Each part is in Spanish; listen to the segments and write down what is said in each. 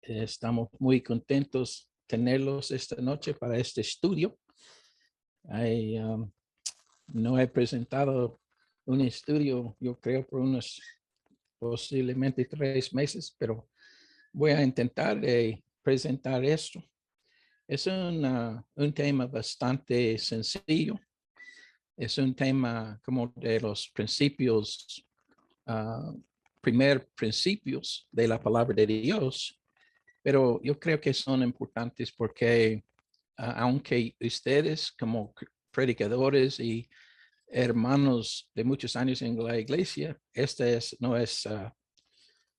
Estamos muy contentos tenerlos esta noche para este estudio. No he presentado un estudio, yo creo, por unos posiblemente 3 meses, pero voy a intentar presentar esto. Es un tema bastante sencillo. Es un tema como de los principios, primer principios de la palabra de Dios, pero yo creo que son importantes porque aunque ustedes como predicadores y hermanos de muchos años en la iglesia, no es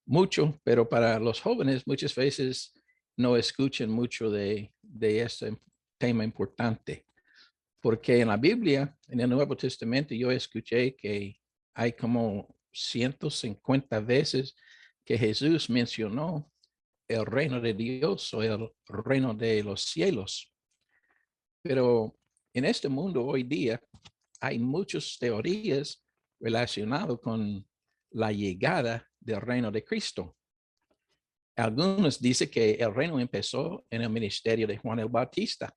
mucho, pero para los jóvenes muchas veces no escuchan mucho de este tema importante. Porque en la Biblia, en el Nuevo Testamento, yo escuché que hay como 150 veces que Jesús mencionó el reino de Dios o el reino de los cielos. Pero en este mundo hoy día hay muchas teorías relacionadas con la llegada del reino de Cristo. Algunos dicen que el reino empezó en el ministerio de Juan el Bautista.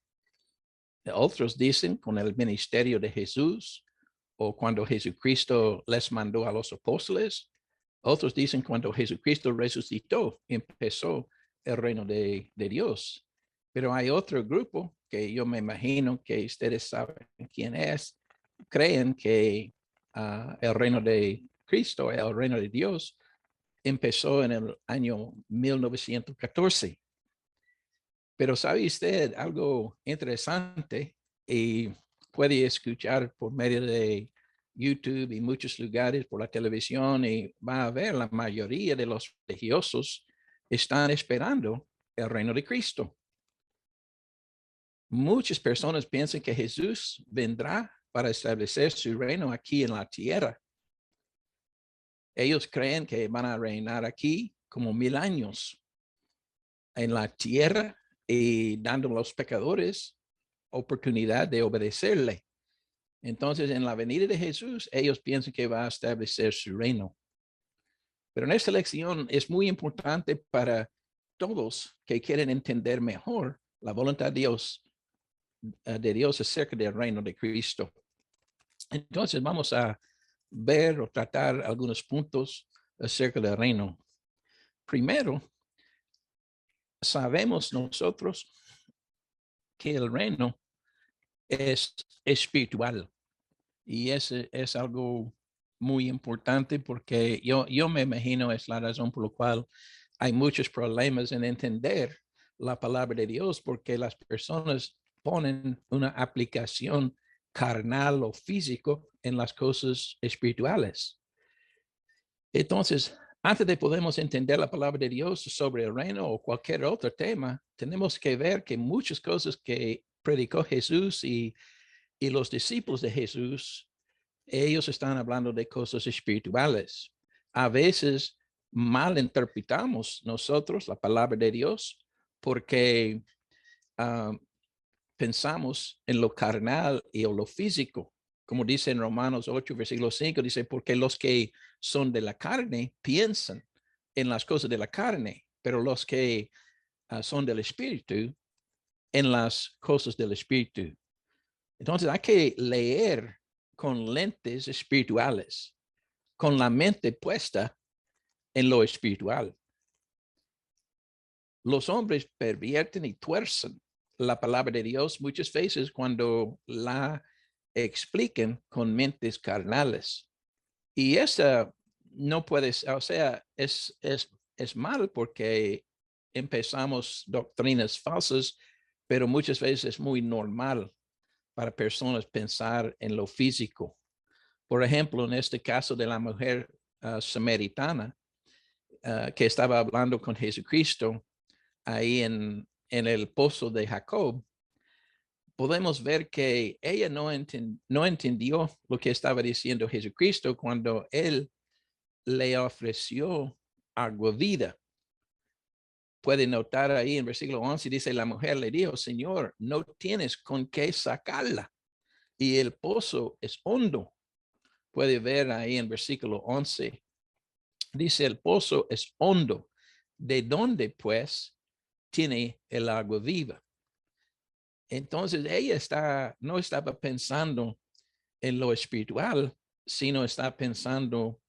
Otros dicen con el ministerio de Jesús o cuando Jesucristo les mandó a los apóstoles. Otros dicen cuando Jesucristo resucitó, empezó el reino de Dios. Pero hay otro grupo que yo me imagino que ustedes saben quién es, creen que el reino de Cristo, el reino de Dios, empezó en el año 1914. Pero sabe usted algo interesante y puede escuchar por medio de YouTube y muchos lugares por la televisión y va a ver la mayoría de los religiosos están esperando el reino de Cristo. Muchas personas piensan que Jesús vendrá para establecer su reino aquí en la tierra. Ellos creen que van a reinar aquí como 1000 años en la tierra y dando a los pecadores oportunidad de obedecerle. Entonces, en la venida de Jesús, ellos piensan que va a establecer su reino. Pero en esta lección es muy importante para todos que quieren entender mejor la voluntad de Dios acerca del reino de Cristo. Entonces, vamos a ver o tratar algunos puntos acerca del reino. Primero, sabemos nosotros que el reino es espiritual y es algo muy importante porque yo me imagino es la razón por la cual hay muchos problemas en entender la palabra de Dios porque las personas ponen una aplicación carnal o físico en las cosas espirituales. Entonces, antes de podemos entender la palabra de Dios sobre el reino o cualquier otro tema, tenemos que ver que muchas cosas que predicó Jesús y los discípulos de Jesús, ellos están hablando de cosas espirituales. A veces malinterpretamos nosotros la palabra de Dios porque pensamos en lo carnal y en lo físico. Como dice en Romanos 8, versículo 5, dice, porque los que son de la carne piensan en las cosas de la carne, pero los que son del espíritu, en las cosas del espíritu. Entonces hay que leer con lentes espirituales, con la mente puesta en lo espiritual. Los hombres pervierten y tuercen la palabra de Dios muchas veces cuando la expliquen con mentes carnales. Y esa no puede, o sea, es mal porque empezamos doctrinas falsas, pero muchas veces es muy normal para personas pensar en lo físico. Por ejemplo, en este caso de la mujer samaritana que estaba hablando con Jesucristo ahí en el pozo de Jacob, podemos ver que ella no entendió lo que estaba diciendo Jesucristo cuando él le ofreció agua vida. Puede notar ahí en versículo 11, dice, la mujer le dijo, Señor, no tienes con qué sacarla y el pozo es hondo. Puede ver ahí en versículo 11, dice, el pozo es hondo. ¿De dónde, pues, tiene el agua viva. Entonces ella no estaba pensando en lo espiritual, sino está pensando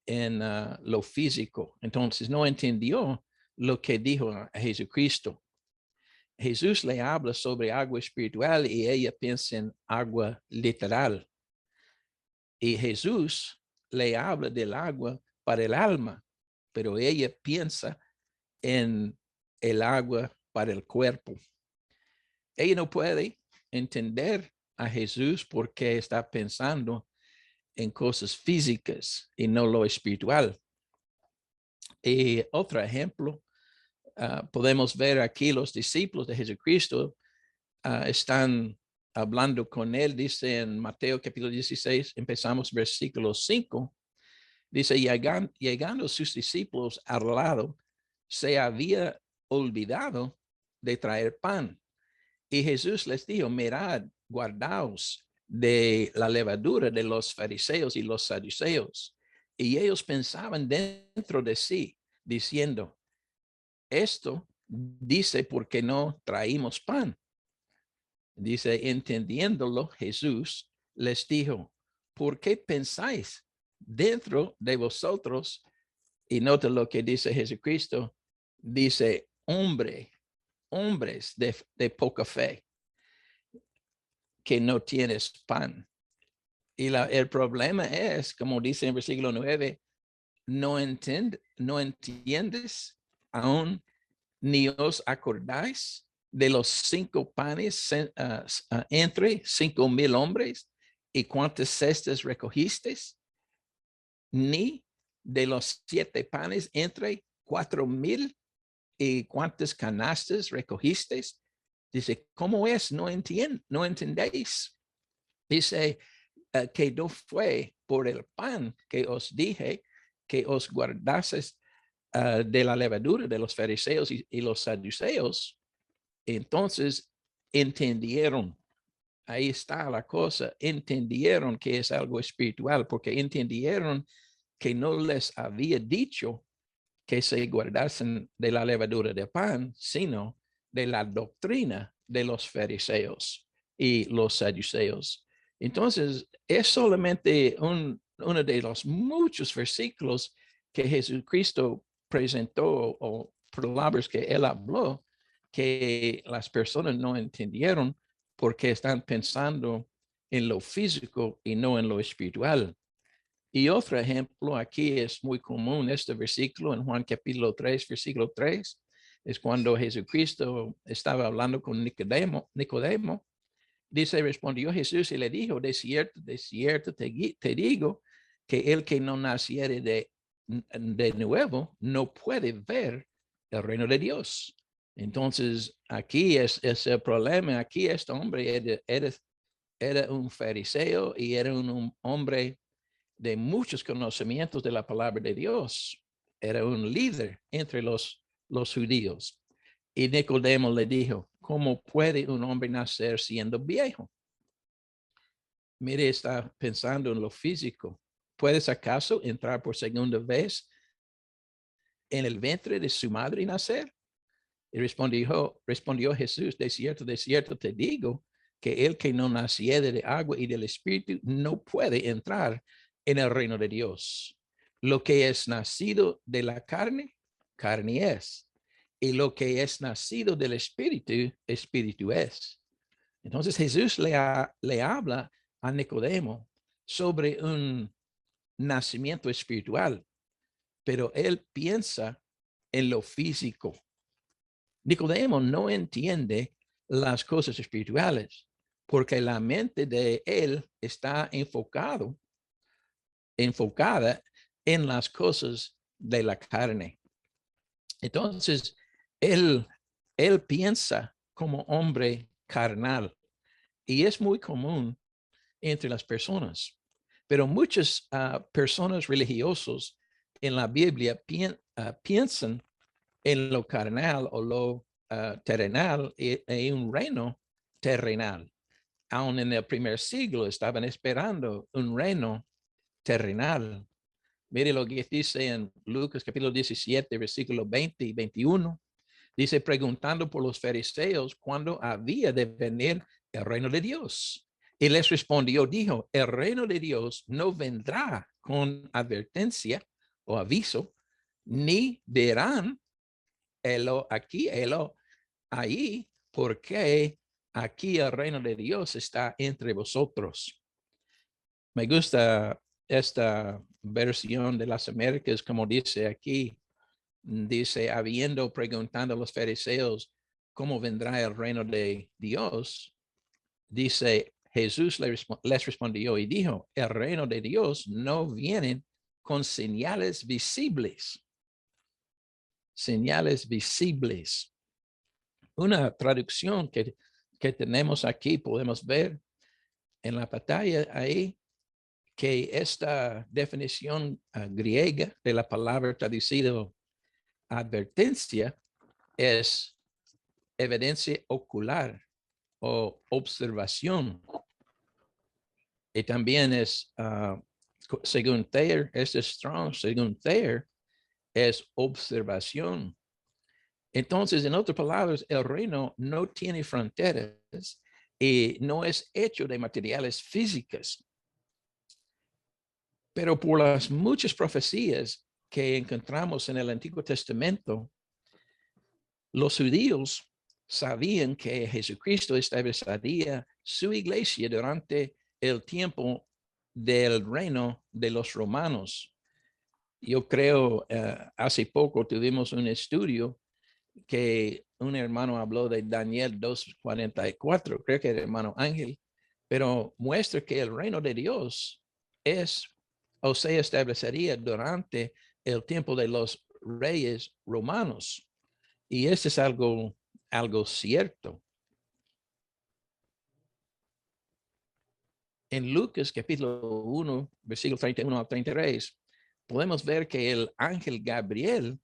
en lo físico. Entonces no entendió lo que dijo a Jesucristo. Jesús le habla sobre agua espiritual y ella piensa en agua literal. Y Jesús le habla del agua para el alma, pero ella piensa en el agua para el cuerpo. Ella no puede entender a Jesús porque está pensando en cosas físicas y no lo espiritual. Y otro ejemplo, podemos ver aquí los discípulos de Jesucristo están hablando con él, dice en Mateo capítulo 16, empezamos versículo 5, dice, llegando sus discípulos al lado, se había olvidado de traer pan. Y Jesús les dijo, mirad, guardaos de la levadura de los fariseos y los saduceos. Y ellos pensaban dentro de sí, diciendo, esto dice porque no traímos pan. Dice, entendiéndolo, Jesús les dijo, ¿por qué pensáis dentro de vosotros? Y nota lo que dice Jesucristo, dice, hombres de poca fe, que no tienes pan. Y el problema es, como dice en versículo 9, no entiendes aún, ni os acordáis de los 5 panes entre 5,000 hombres y cuántas cestas recogisteis, ni de los 7 panes entre 4,000 y cuántas canastas recogisteis. Dice, ¿cómo es? No entendéis. Dice que no fue por el pan que os dije que os guardases de la levadura de los fariseos y los saduceos. Entonces entendieron, ahí está la cosa, entendieron que es algo espiritual, porque entendieron que no les había dicho que se guardasen de la levadura de pan, sino de la doctrina de los fariseos y los saduceos. Entonces, es solamente uno de los muchos versículos que Jesucristo presentó o palabras que él habló que las personas no entendieron porque están pensando en lo físico y no en lo espiritual. Y otro ejemplo aquí es muy común, este versículo en Juan capítulo 3, versículo 3, es cuando Jesucristo estaba hablando con Nicodemo. Dice, respondió Jesús y le dijo, de cierto te digo que el que no naciere de nuevo no puede ver el reino de Dios. Entonces, aquí es el problema. Aquí este hombre era un fariseo y era un hombre de muchos conocimientos de la palabra de Dios. Era un líder entre los judíos. Y Nicodemo le dijo, ¿cómo puede un hombre nacer siendo viejo? Mire, está pensando en lo físico. ¿Puedes acaso entrar por segunda vez en el vientre de su madre y nacer? Y respondió Jesús, de cierto te digo, que el que no naciere de agua y del Espíritu no puede entrar en el reino de Dios. Lo que es nacido de la carne, carne es. Y lo que es nacido del Espíritu, Espíritu es. Entonces Jesús le habla a Nicodemo sobre un nacimiento espiritual, pero él piensa en lo físico. Nicodemo no entiende las cosas espirituales porque la mente de él está enfocada en las cosas de la carne. Entonces, él piensa como hombre carnal y es muy común entre las personas. Pero muchas personas religiosas en la Biblia piensan en lo carnal o lo terrenal en un reino terrenal. Aún en el primer siglo estaban esperando un reino terrenal. Mire lo que dice en Lucas capítulo 17, versículos 20 y 21. Dice, preguntando por los fariseos cuándo había de venir el reino de Dios. Y les respondió, dijo, el reino de Dios no vendrá con advertencia o aviso, ni dirán, helo aquí, helo ahí, porque aquí el reino de Dios está entre vosotros. Me gusta esta versión de las Américas, como dice aquí, dice, habiendo preguntado a los fariseos cómo vendrá el reino de Dios, dice, Jesús les respondió y dijo, el reino de Dios no viene con señales visibles. Señales visibles. Una traducción que tenemos aquí, podemos ver en la pantalla ahí, que esta definición griega de la palabra traducido advertencia es evidencia ocular o observación. Y también es, según Thayer, es Strong, según Thayer, es observación. Entonces, en otras palabras, el reino no tiene fronteras y no es hecho de materiales físicos. Pero por las muchas profecías que encontramos en el Antiguo Testamento, los judíos sabían que Jesucristo establecería su iglesia durante el tiempo del reino de los romanos. Yo creo, hace poco tuvimos un estudio que un hermano habló de Daniel 2:44, creo que era el hermano Ángel, pero muestra que el reino de Dios es o se establecería durante el tiempo de los reyes romanos. Y eso es algo cierto. En Lucas capítulo 1, versículo 31 al 33, podemos ver que el ángel Gabriel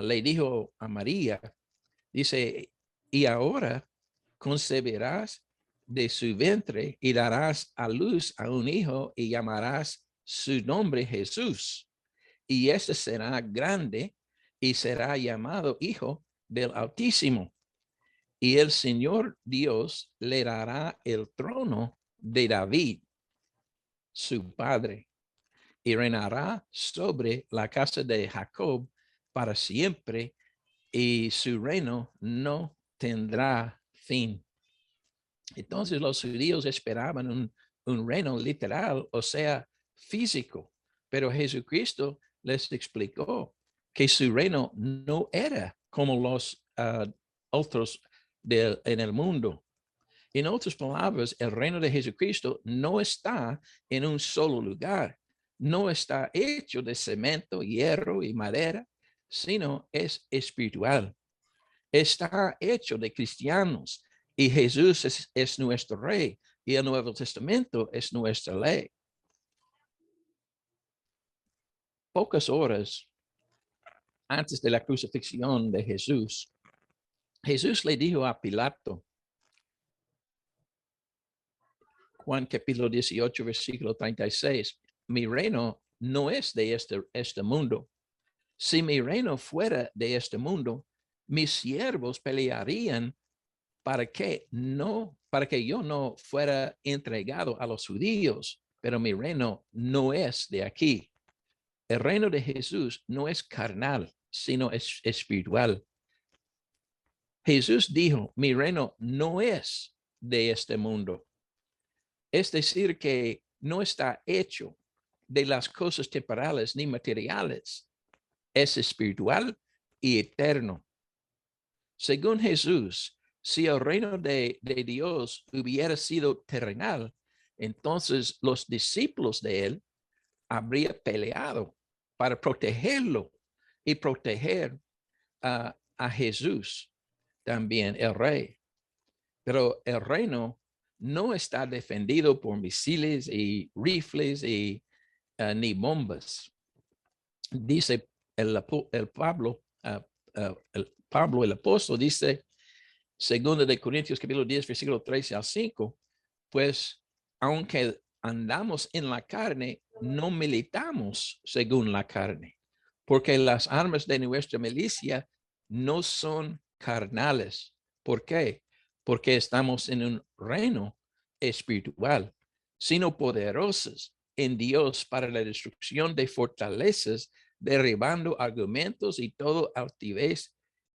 le dijo a María, dice, y ahora concebirás de su vientre y darás a luz a un hijo y llamarás su nombre Jesús. Y este será grande y será llamado Hijo del Altísimo. Y el Señor Dios le dará el trono de David, su padre, y reinará sobre la casa de Jacob para siempre, y su reino no tendrá fin. Entonces los judíos esperaban un reino literal, o sea, físico, pero Jesucristo les explicó que su reino no era como los otros en el mundo. En otras palabras, el reino de Jesucristo no está en un solo lugar, no está hecho de cemento, hierro y madera, sino es espiritual. Está hecho de cristianos y Jesús es nuestro rey y el Nuevo Testamento es nuestra ley. Pocas horas antes de la crucifixión de Jesús, Jesús le dijo a Pilato, Juan capítulo 18, versículo 36, mi reino no es de este mundo. Si mi reino fuera de este mundo, mis siervos pelearían para que yo no fuera entregado a los judíos, pero mi reino no es de aquí. El reino de Jesús no es carnal, sino es espiritual. Jesús dijo, mi reino no es de este mundo. Es decir, que no está hecho de las cosas temporales ni materiales. Es espiritual y eterno. Según Jesús, si el reino de Dios hubiera sido terrenal, entonces los discípulos de él habrían peleado para protegerlo y proteger a Jesús, también el rey. Pero el reino no está defendido por misiles y rifles y ni bombas. Dice el Pablo, el apóstol, dice, segundo de Corintios capítulo 10, versículo 13 al 5, pues aunque andamos en la carne, no militamos según la carne, porque las armas de nuestra milicia no son carnales. ¿Por qué? Porque estamos en un reino espiritual, sino poderosos en Dios para la destrucción de fortalezas, derribando argumentos y todo altivez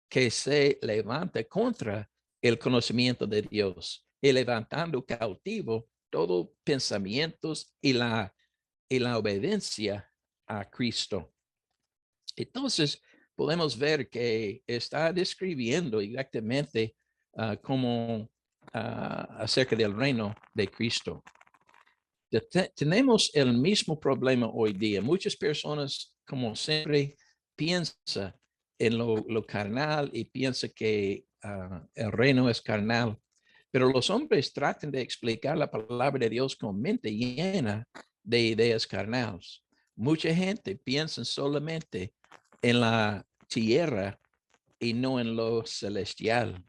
que se levanta contra el conocimiento de Dios y levantando cautivo todo pensamientos y la obediencia a Cristo. Entonces, podemos ver que está describiendo exactamente como acerca del reino de Cristo. Tenemos el mismo problema hoy día. Muchas personas, como siempre, piensan en lo carnal y piensan que el reino es carnal. Pero los hombres tratan de explicar la palabra de Dios con mente llena de ideas carnales. Mucha gente piensa solamente en la tierra y no en lo celestial.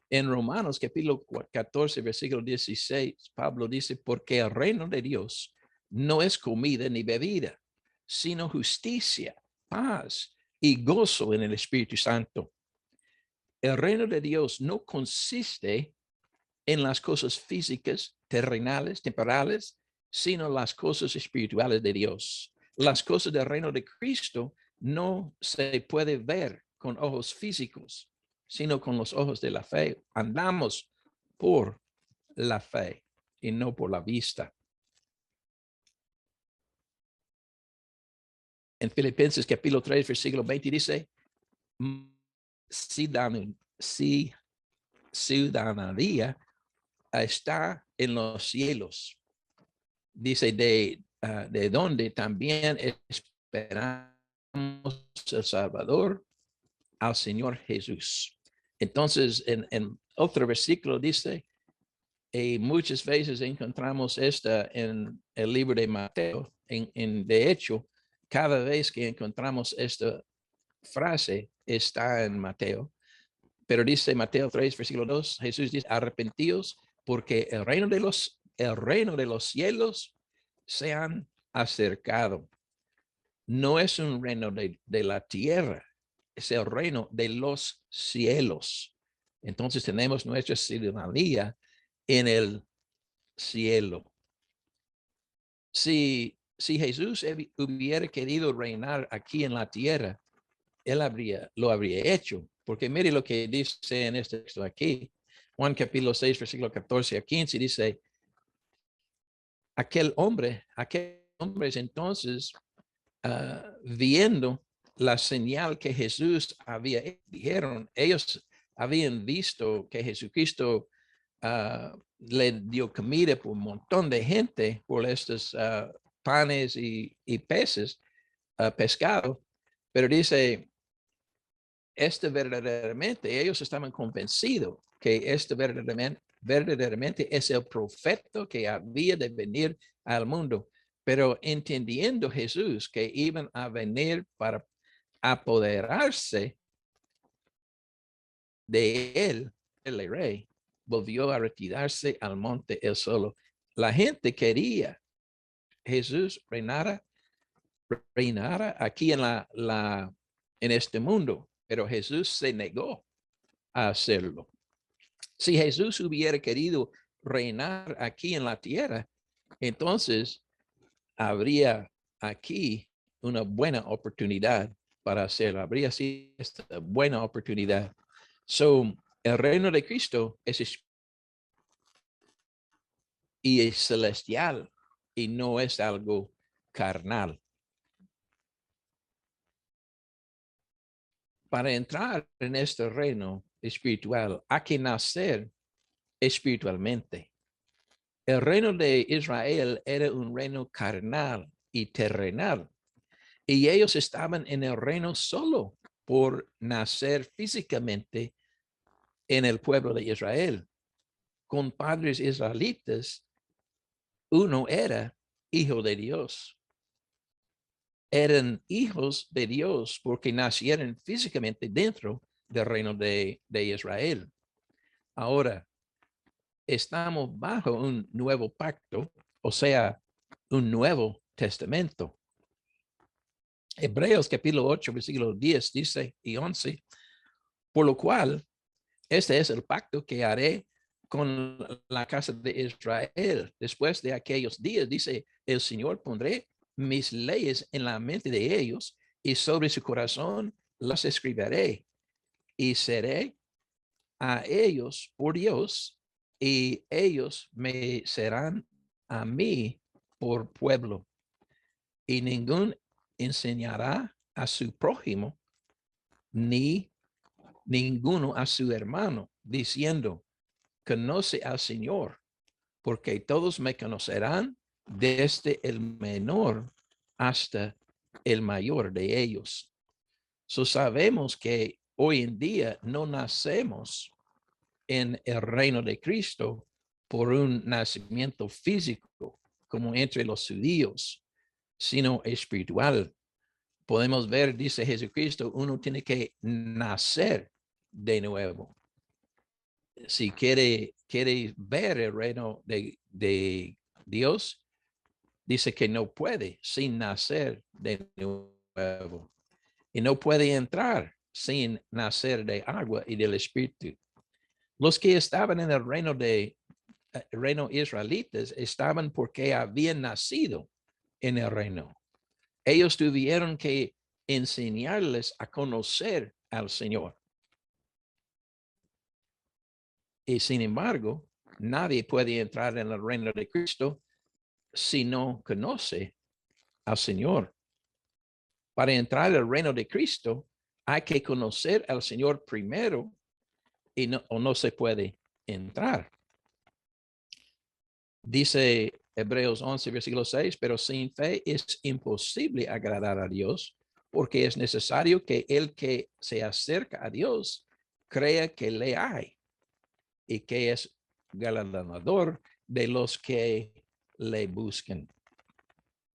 En Romanos capítulo 14, versículo 16, Pablo dice, porque el reino de Dios no es comida ni bebida, sino justicia, paz y gozo en el Espíritu Santo. El reino de Dios no consiste en las cosas físicas, terrenales, temporales, sino las cosas espirituales de Dios. Las cosas del reino de Cristo no se puede ver con ojos físicos, sino con los ojos de la fe. Andamos por la fe y no por la vista. En Filipenses capítulo 3, versículo 20 dice, ciudadanía está en los cielos. Dice de donde también esperamos el Salvador, al Señor Jesús. Entonces, en otro versículo dice, y muchas veces encontramos esta en el libro de Mateo. De hecho, cada vez que encontramos esta frase está en Mateo. Pero dice Mateo 3, versículo 2, Jesús dice, arrepentíos porque el reino de los cielos se han acercado. No es un reino de la tierra, es el reino de los cielos. Entonces tenemos nuestra ciudadanía en el cielo. Si Jesús hubiera querido reinar aquí en la tierra, él lo habría hecho, porque mire lo que dice en este texto aquí, Juan capítulo 6, versículo 14 a 15, dice, aquel hombre entonces, viendo la señal que Jesús había, dijeron, ellos habían visto que Jesucristo le dio comida por un montón de gente, por estos panes y peces, pescado, pero dice, verdaderamente, ellos estaban convencidos que verdaderamente es el profeta que había de venir al mundo, pero entendiendo Jesús que iban a venir para apoderarse de él, el rey, volvió a retirarse al monte él solo. La gente quería Jesús reinara aquí en este mundo, pero Jesús se negó a hacerlo. Si Jesús hubiera querido reinar aquí en la tierra, entonces habría aquí una buena oportunidad para hacerlo. Habría sido esta buena oportunidad. El reino de Cristo es celestial y no es algo carnal. Para entrar en este reino espiritual, hay que nacer espiritualmente. El reino de Israel era un reino carnal y terrenal, y ellos estaban en el reino solo por nacer físicamente en el pueblo de Israel. Con padres israelitas, uno era hijo de Dios. Eran hijos de Dios porque nacieron físicamente dentro del reino de Israel. Ahora, estamos bajo un nuevo pacto, o sea, un nuevo testamento. Hebreos capítulo 8, versículo 10 dice y 11, Por lo cual, este es el pacto que haré con la casa de Israel. Después de aquellos días, dice el Señor, pondré mis leyes en la mente de ellos y sobre su corazón las escribiré y seré a ellos por Dios y ellos me serán a mí por pueblo. Y ningún enseñará a su prójimo ni ninguno a su hermano, diciendo, conoce al Señor, porque todos me conocerán desde el menor hasta el mayor de ellos. Sabemos que hoy en día no nacemos en el reino de Cristo por un nacimiento físico, como entre los judíos, sino espiritual. Podemos ver, dice Jesucristo, uno tiene que nacer de nuevo. Si quiere ver el reino de Dios, dice que no puede sin nacer de nuevo. Y no puede entrar sin nacer de agua y del Espíritu. Los que estaban en el reino israelitas estaban porque habían nacido en el reino. Ellos tuvieron que enseñarles a conocer al Señor. Y sin embargo, nadie puede entrar en el reino de Cristo si no conoce al Señor. Para entrar al reino de Cristo, hay que conocer al Señor primero y no se puede entrar. Dice Hebreos 11, versículo 6, pero sin fe es imposible agradar a Dios, porque es necesario que el que se acerca a Dios crea que le hay y que es galardonador de los que le buscan.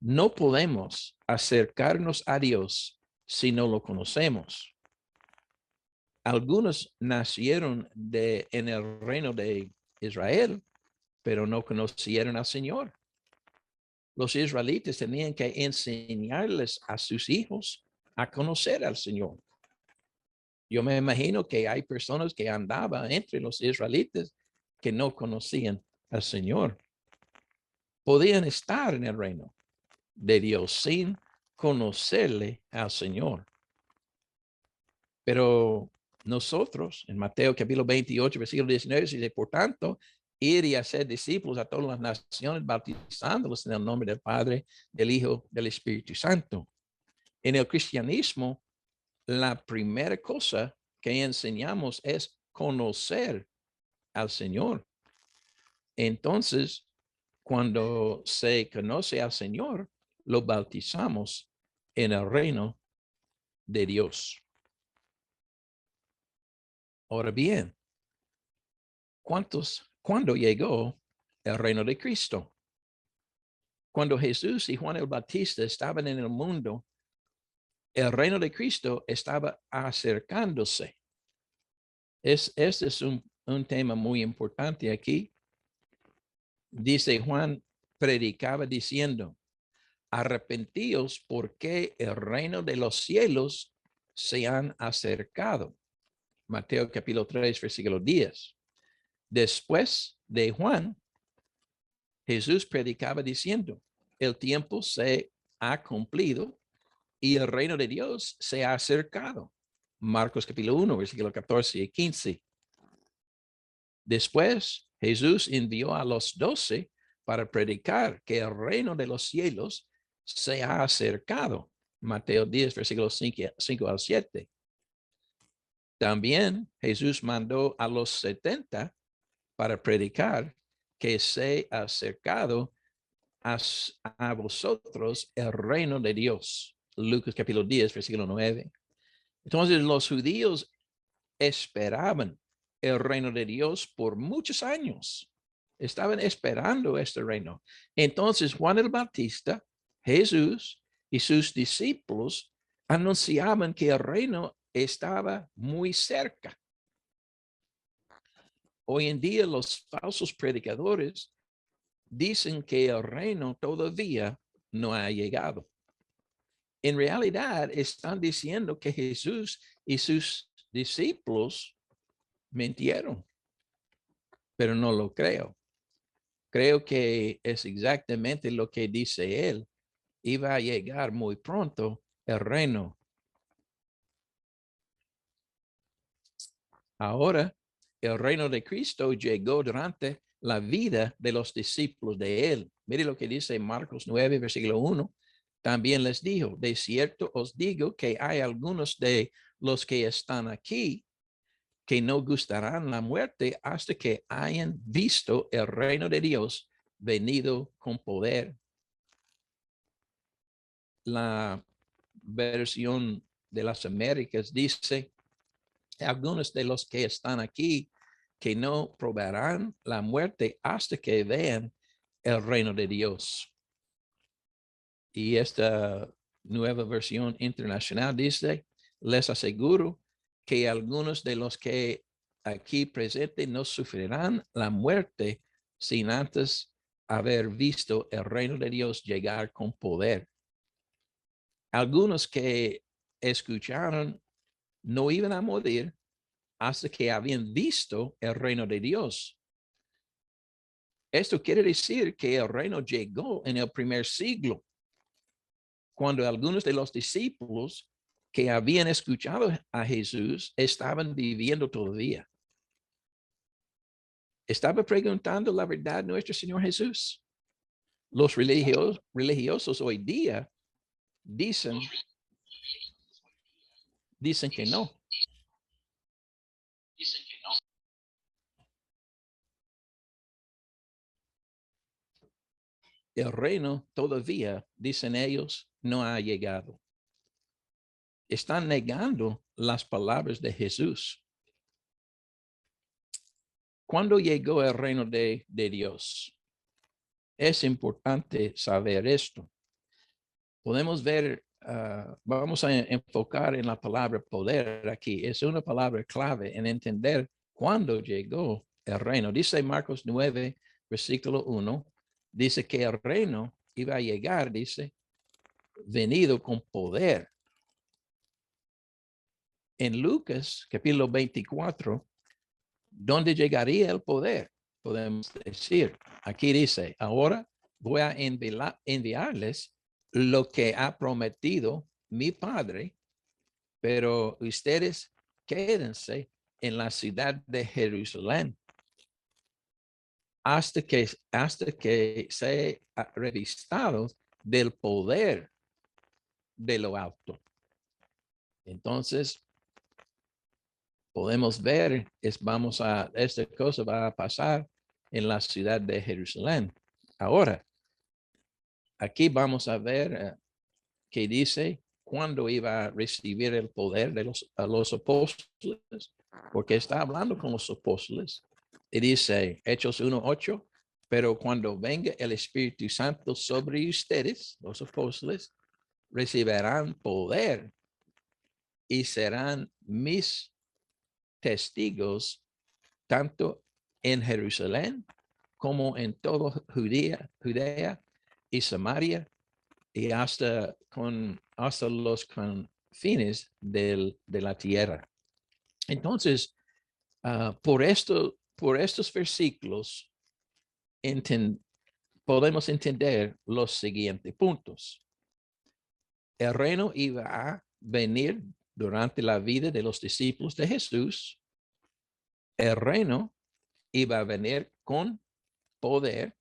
No podemos acercarnos a Dios si no lo conocemos. Algunos nacieron en el reino de Israel, pero no conocieron al Señor. Los israelitas tenían que enseñarles a sus hijos a conocer al Señor. Yo me imagino que hay personas que andaban entre los israelitas que no conocían al Señor. Podían estar en el reino de Dios sin conocerle al Señor. Pero nosotros, en Mateo capítulo 28, versículo 19, dice, por tanto, ir y hacer discípulos a todas las naciones, bautizándolos en el nombre del Padre, del Hijo, del Espíritu Santo. En el cristianismo, la primera cosa que enseñamos es conocer al Señor. Entonces, cuando se conoce al Señor, lo bautizamos en el reino de Dios. Ahora bien, ¿cuándo llegó el reino de Cristo? Cuando Jesús y Juan el Bautista estaban en el mundo, el reino de Cristo estaba acercándose. Este es un tema muy importante aquí. Dice Juan, predicaba diciendo, arrepentíos porque el reino de los cielos se han acercado. Mateo capítulo 3, versículo 10. Después de Juan, Jesús predicaba diciendo, el tiempo se ha cumplido y el reino de Dios se ha acercado. Marcos capítulo 1, versículo 14 y 15. Después, Jesús envió a los 12 para predicar que el reino de los cielos se ha acercado. Mateo 10, versículos 5 al 7. También Jesús mandó a los 70 para predicar que se ha acercado a vosotros el reino de Dios. Lucas capítulo 10, versículo 9. Entonces los judíos esperaban el reino de Dios por muchos años. Estaban esperando este reino. Entonces Juan el Bautista, Jesús y sus discípulos anunciaban que el reino estaba muy cerca. Hoy en día los falsos predicadores dicen que el reino todavía no ha llegado. En realidad están diciendo que Jesús y sus discípulos mintieron, pero no lo creo. Creo que es exactamente lo que dice él. Iba a llegar muy pronto el reino. Ahora, el reino de Cristo llegó durante la vida de los discípulos de él. Mire lo que dice Marcos 9, versículo 1. También les dijo, de cierto os digo que hay algunos de los que están aquí que no gustarán la muerte hasta que hayan visto el reino de Dios venido con poder. La versión de las Américas dice, algunos de los que están aquí que no probarán la muerte hasta que vean el reino de Dios. Y esta nueva versión internacional dice, les aseguro que algunos de los que aquí presentes no sufrirán la muerte sin antes haber visto el reino de Dios llegar con poder. Algunos que escucharon no iban a morir hasta que habían visto el reino de Dios. Esto quiere decir que el reino llegó en el primer siglo, cuando algunos de los discípulos que habían escuchado a Jesús estaban viviendo todavía. Estaba preguntando la verdad nuestro Señor Jesús. Los religiosos hoy día dicen que no. El reino todavía, dicen ellos, no ha llegado. Están negando las palabras de Jesús. ¿Cuándo llegó el reino de Dios? Es importante saber esto. Podemos ver, vamos a enfocar en la palabra poder aquí. Es una palabra clave en entender cuándo llegó el reino. Dice Marcos 9, versículo 1, dice que el reino iba a llegar, dice, venido con poder. En Lucas, capítulo 24, ¿dónde llegaría el poder? Podemos decir, aquí dice, ahora voy a enviarles lo que ha prometido mi Padre, pero ustedes quédense en la ciudad de Jerusalén hasta que se revistado del poder de lo alto. Entonces, podemos ver, esta cosa va a pasar en la ciudad de Jerusalén. Ahora, aquí vamos a ver que dice cuándo iba a recibir el poder de los apóstoles, porque está hablando con los apóstoles. Y dice, Hechos 1:8, pero cuando venga el Espíritu Santo sobre ustedes, los apóstoles, recibirán poder y serán mis testigos tanto en Jerusalén como en toda Judea y Samaria y hasta los confines de la tierra. Entonces, por estos versículos podemos entender los siguientes puntos. El reino iba a venir durante la vida de los discípulos de Jesús. El reino iba a venir con poder.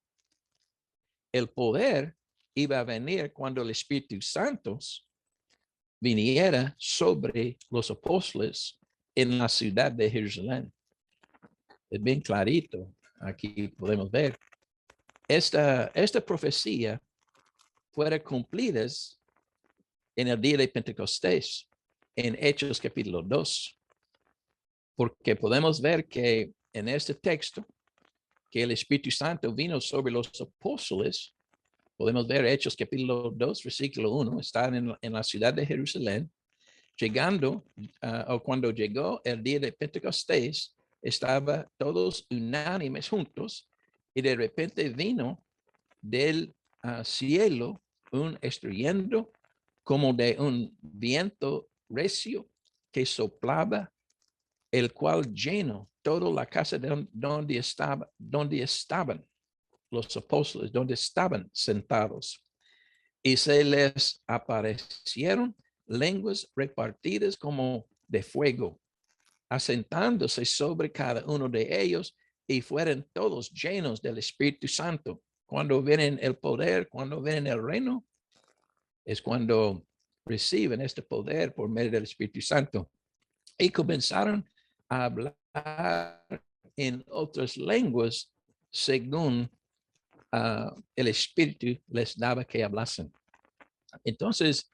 El poder iba a venir cuando el Espíritu Santo viniera sobre los apóstoles en la ciudad de Jerusalén. Es bien clarito. Aquí podemos ver. Esta profecía fue cumplida en el día de Pentecostés, en Hechos capítulo 2, porque podemos ver que en este texto, que el Espíritu Santo vino sobre los apóstoles. Podemos ver Hechos capítulo 2, versículo 1, están en la ciudad de Jerusalén, llegando, o cuando llegó el día de Pentecostés, estaban todos unánimes juntos, y de repente vino del cielo un estruendo como de un viento recio que soplaba el cual llenó toda la casa donde estaban los apóstoles, donde estaban sentados. Y se les aparecieron lenguas repartidas como de fuego, asentándose sobre cada uno de ellos, y fueron todos llenos del Espíritu Santo. Cuando vienen el poder, cuando vienen el reino, es cuando reciben este poder por medio del Espíritu Santo. Y comenzaron a hablar en otras lenguas según el Espíritu les daba que hablasen. Entonces,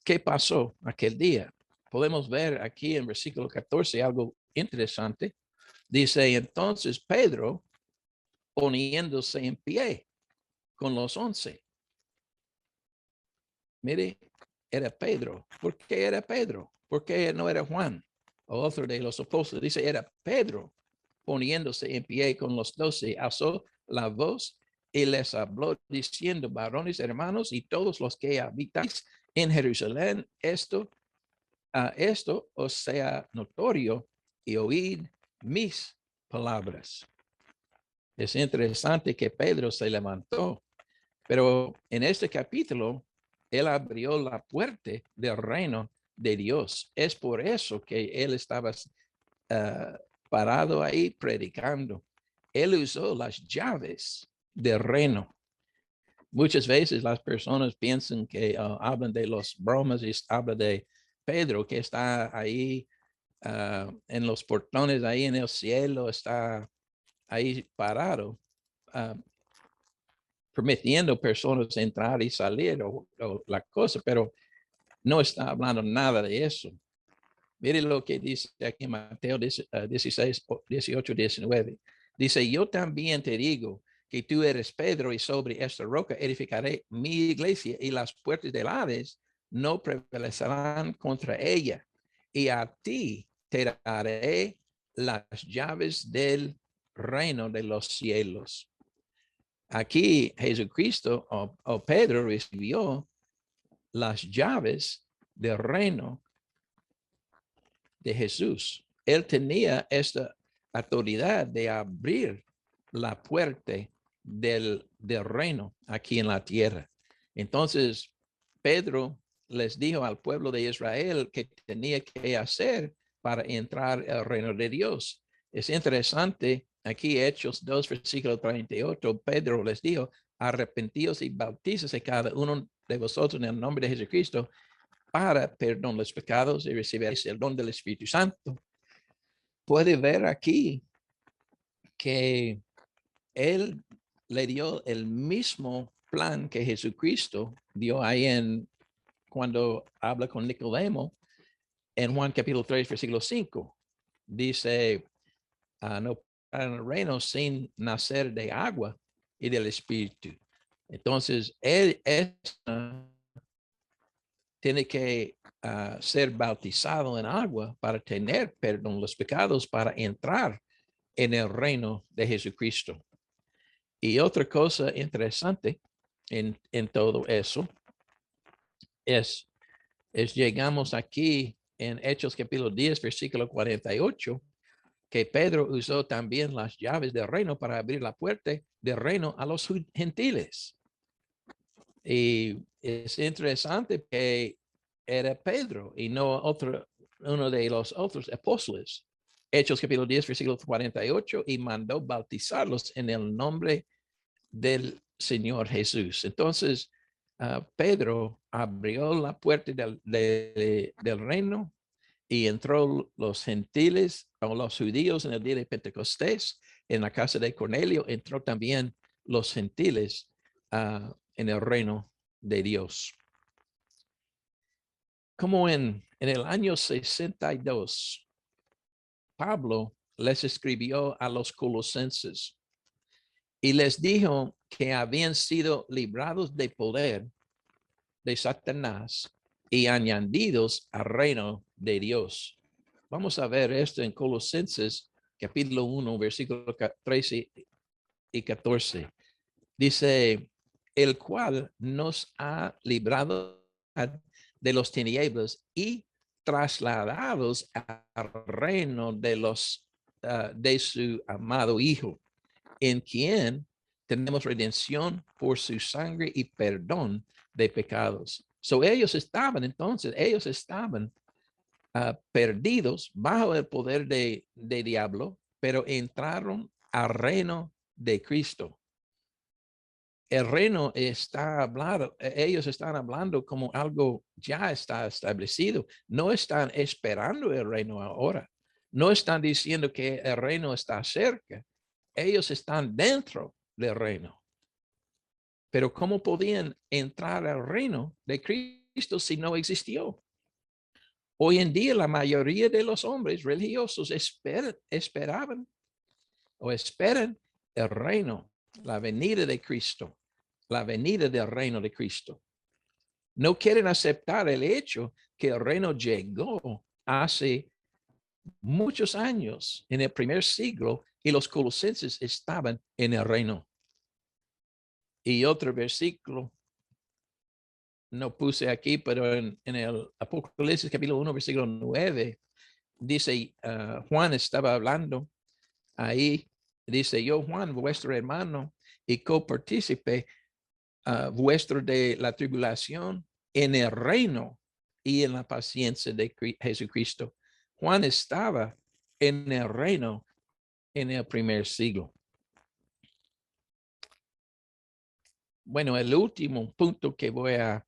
¿qué pasó aquel día? Podemos ver aquí en versículo 14 algo interesante. Dice, entonces Pedro, poniéndose en pie con los 11. Mire, era Pedro. ¿Por qué era Pedro? ¿Por qué no era Juan o otro de los apóstoles? Dice, era Pedro, poniéndose en pie con los 12, alzó la voz y les habló diciendo, varones, hermanos, y todos los que habitáis en Jerusalén, esto os sea notorio, y oíd mis palabras. Es interesante que Pedro se levantó, pero en este capítulo, él abrió la puerta del reino de Dios. Es por eso que él estaba parado ahí predicando. Él usó las llaves del reino. Muchas veces las personas piensan que hablan de los bromas y hablan de Pedro que está ahí en los portones, ahí en el cielo, está ahí parado, permitiendo personas entrar y salir o la cosa, pero no está hablando nada de eso. Mire lo que dice aquí en Mateo 16, 18, 19. Dice, yo también te digo que tú eres Pedro y sobre esta roca edificaré mi iglesia y las puertas del Hades no prevalecerán contra ella. Y a ti te daré las llaves del reino de los cielos. Aquí Jesucristo o Pedro recibió las llaves del reino de Jesús. Él tenía esta autoridad de abrir la puerta del reino aquí en la tierra. Entonces, Pedro les dijo al pueblo de Israel que tenía que hacer para entrar al reino de Dios. Es interesante, aquí Hechos 2, versículo 38, Pedro les dijo, arrepentíos y bautícese cada uno de vosotros en el nombre de Jesucristo para perdón de los pecados y recibir el don del Espíritu Santo. Puede ver aquí que él le dio el mismo plan que Jesucristo dio ahí cuando habla con Nicodemo en Juan capítulo 3, versículo 5. Dice, no en el reino sin nacer de agua y del Espíritu. Entonces, él tiene que ser bautizado en agua para tener perdón de los pecados, para entrar en el reino de Jesucristo. Y otra cosa interesante en todo eso es llegamos aquí en Hechos capítulo 10, versículo 48, que Pedro usó también las llaves del reino para abrir la puerta del reino a los gentiles. Y es interesante que era Pedro y no uno de los otros apóstoles. Hechos capítulo 10, versículo 48, y mandó bautizarlos en el nombre del Señor Jesús. Entonces, Pedro abrió la puerta del reino y entró los gentiles o los judíos en el día de Pentecostés. En la casa de Cornelio entró también los gentiles en el reino de Dios. Como en el año 62, Pablo les escribió a los colosenses y les dijo que habían sido librados del poder de Satanás y añadidos al reino de Dios. Vamos a ver esto en Colosenses capítulo 1, versículos 13 y 14. Dice, el cual nos ha librado de los tinieblas y trasladados al reino de su amado Hijo, en quien tenemos redención por su sangre y perdón de pecados. Ellos estaban perdidos bajo el poder de diablo, pero entraron al reino de Cristo. El reino está hablando, ellos están hablando como algo ya está establecido. No están esperando el reino ahora. No están diciendo que el reino está cerca. Ellos están dentro del reino. Pero ¿cómo podían entrar al reino de Cristo si no existió? Hoy en día la mayoría de los hombres religiosos esperaban o esperan el reino, la venida de Cristo, la venida del reino de Cristo. No quieren aceptar el hecho que el reino llegó hace muchos años, en el primer siglo, y los colosenses estaban en el reino. Y otro versículo, no puse aquí, pero en el Apocalipsis capítulo 1, versículo 9, dice, Juan estaba hablando ahí, dice, yo Juan, vuestro hermano y copartícipe vuestro de la tribulación en el reino y en la paciencia de Jesucristo. Juan estaba en el reino en el primer siglo. Bueno, el último punto que voy a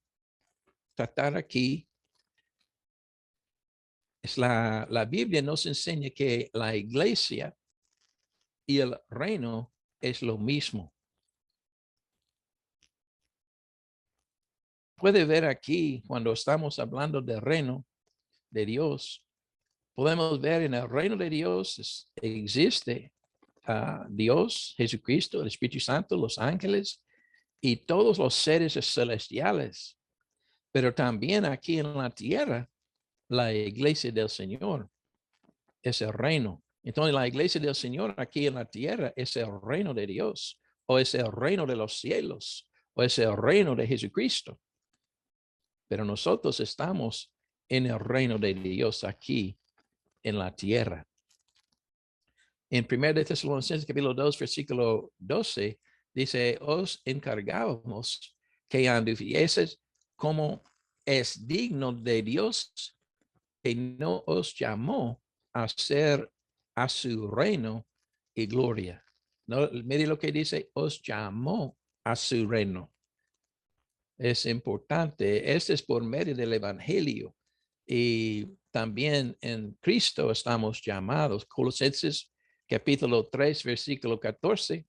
tratar aquí es la Biblia nos enseña que la iglesia y el reino es lo mismo. Puede ver aquí, cuando estamos hablando del reino de Dios, podemos ver en el reino de Dios existe Dios, Jesucristo, el Espíritu Santo, los ángeles y todos los seres celestiales. Pero también aquí en la tierra, la iglesia del Señor es el reino. Entonces la iglesia del Señor aquí en la tierra es el reino de Dios, o es el reino de los cielos, o es el reino de Jesucristo. Pero nosotros estamos en el reino de Dios aquí en la tierra. En 1 de Tesalonicenses capítulo 2, versículo 12, dice, os encargábamos que anduvieses como es digno de Dios, que no os llamó a ser a su reino y gloria. No, mire lo que dice, os llamó a su reino. Es importante. Este es por medio del evangelio. Y también en Cristo estamos llamados. Colosenses capítulo 3, versículo 14,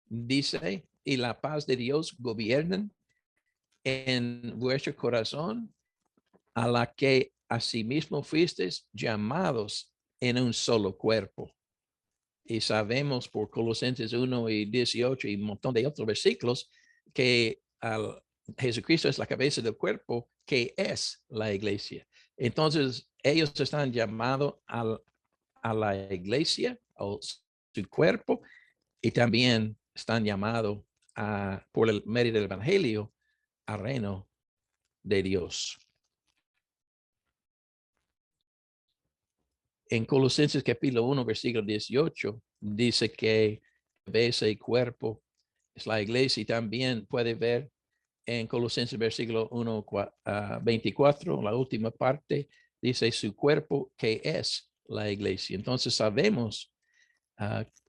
dice, y la paz de Dios gobiernen en vuestro corazón, a la que asimismo fuisteis llamados en un solo cuerpo. Y sabemos por Colosenses 1 y 18 y un montón de otros versículos que Jesucristo es la cabeza del cuerpo, que es la iglesia. Entonces, ellos están llamados a la iglesia, o su cuerpo, y también están llamados por el medio del evangelio al reino de Dios. En Colosenses capítulo 1, versículo 18, dice que cabeza y cuerpo es la iglesia, y también puede ver en Colosenses versículo 1, 24, la última parte, dice su cuerpo que es la iglesia. Entonces sabemos,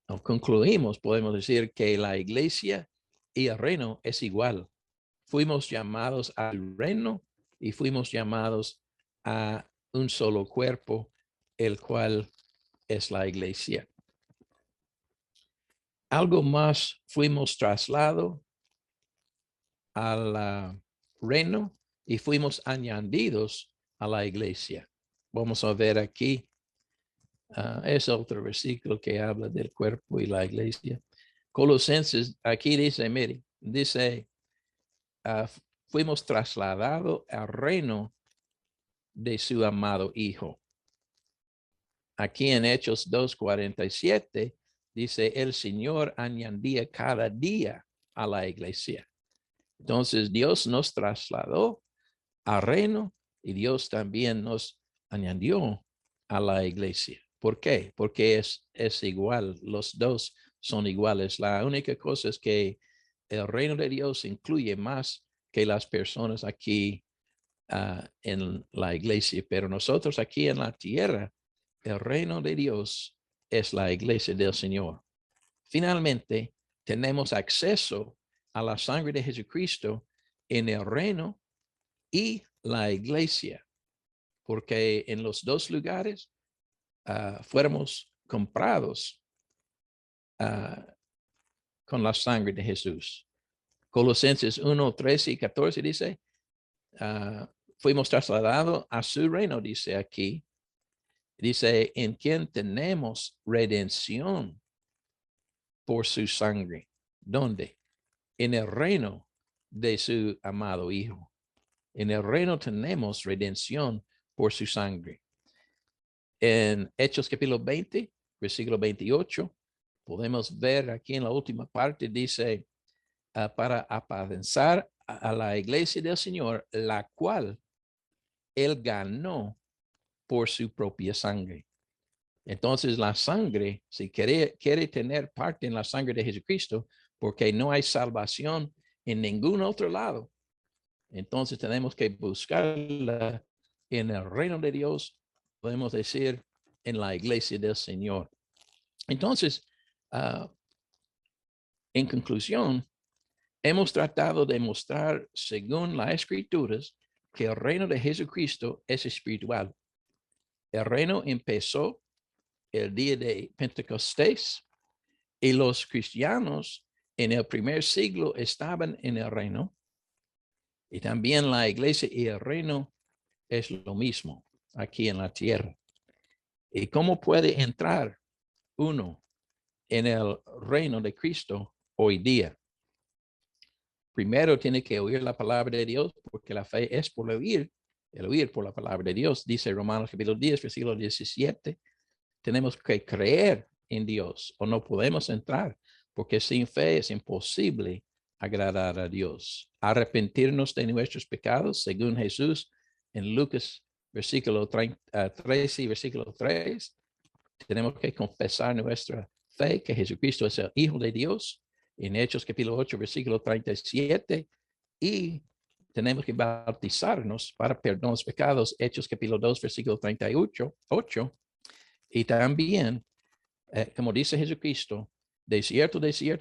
o concluimos, podemos decir que la iglesia y el reino es igual. Fuimos llamados al reino y fuimos llamados a un solo cuerpo, el cual es la iglesia. Algo más, fuimos trasladados al reino y fuimos añadidos a la iglesia. Vamos a ver aquí, es otro versículo que habla del cuerpo y la iglesia. Colosenses, aquí dice, mire, dice, fuimos trasladados al reino de su amado Hijo. Aquí en Hechos 2:47 dice, el Señor añadía cada día a la iglesia. Entonces Dios nos trasladó al reino y Dios también nos añadió a la iglesia. ¿Por qué? Porque es igual, los dos son iguales. La única cosa es que el reino de Dios incluye más que las personas aquí en la iglesia, pero nosotros aquí en la tierra, el reino de Dios es la iglesia del Señor. Finalmente, tenemos acceso a la sangre de Jesucristo en el reino y la iglesia, porque en los dos lugares fuéramos comprados con la sangre de Jesús. Colosenses 1, 13 y 14 dice, fuimos trasladados a su reino, dice aquí. Dice, en quien tenemos redención por su sangre. ¿Dónde? En el reino de su amado Hijo. En el reino tenemos redención por su sangre. En Hechos capítulo 20, versículo 28, podemos ver aquí en la última parte, dice, para apacentar a la iglesia del Señor, la cual él ganó por su propia sangre. Entonces la sangre, si quiere tener parte en la sangre de Jesucristo, porque no hay salvación en ningún otro lado, entonces tenemos que buscarla en el reino de Dios, podemos decir, en la iglesia del Señor. Entonces, en conclusión, hemos tratado de mostrar, según las Escrituras, que el reino de Jesucristo es espiritual. El reino empezó el día de Pentecostés y los cristianos en el primer siglo estaban en el reino. Y también la iglesia y el reino es lo mismo aquí en la tierra. ¿Y cómo puede entrar uno en el reino de Cristo hoy día? Primero tiene que oír la palabra de Dios, porque la fe es por el oír por la palabra de Dios. Dice Romanos capítulo 10, versículo 17, tenemos que creer en Dios o no podemos entrar, porque sin fe es imposible agradar a Dios. Arrepentirnos de nuestros pecados, según Jesús en Lucas versículo 13 y versículo 3, tenemos que confesar nuestra fe que Jesucristo es el Hijo de Dios, en Hechos capítulo 8, versículo 37, y tenemos que bautizarnos para perdón de los pecados, Hechos capítulo 2, versículo 38, y también, como dice Jesucristo, de cierto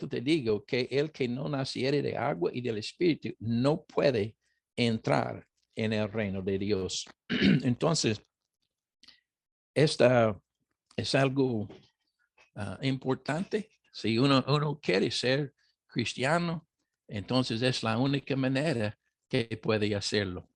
te digo que el que no naciere de agua y del Espíritu no puede entrar en el reino de Dios. Entonces, esta es algo importante. Si uno quiere ser cristiano, entonces es la única manera que puede hacerlo.